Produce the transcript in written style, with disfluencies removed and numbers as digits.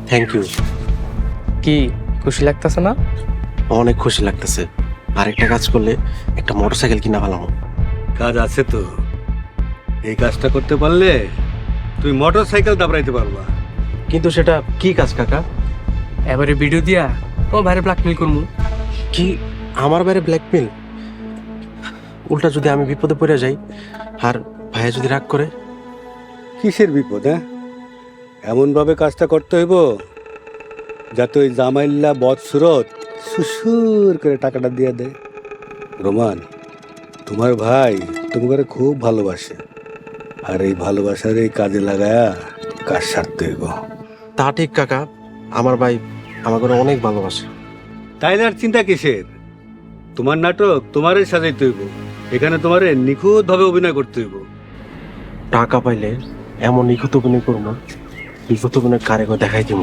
Thank you. কি খুশি লাগতেছে না? অনেক খুশি লাগতেছে। আরেকটা কাজ করলে একটা মোটরসাইকেল কিনা ফেলাম। কাজ আছে তো, এই কাজটা করতে পারলে তুই মোটর সাইকেল দাবড়াইতে পারবা। কিন্তু সেটা কি কাজ কাকা? এবারে ভিডিও দিয়া ও ভাইরে ব্ল্যাকমেল করমু। কি আমার বাইরে ব্ল্যাকমেল? উল্টা যদি আমি বিপদে পড়ে যাই আর ভাইয়া যদি রাগ করে? কিসের বিপদ? হ্যাঁ, এমন ভাবে কাজটা করতে হইব যাতে ওই জামাইল্লা বদসুরত সুসুর করে টাকাটা দিয়ে দেয়। রোমান, তোমার ভাই তোমাকে খুব ভালোবাসে, আর এই ভালোবাসার এই কাজে লাগায়া কাজ সারতে হইব। তা ঠিক কাকা, আমার ভাই আমাকে অনেক ভালোবাসে। তাইলে আর চিন্তা কিসের? তোমার নাটক তোমারই সাজাইতে হইব, এখানে তোমারে নিখুঁত ভাবে অভিনয় করতে হইব। টাকা পাইলে এমন নিখুঁত অভিনয় করবো, নিখুঁত অভিনয় কারিগর দেখাই দিব।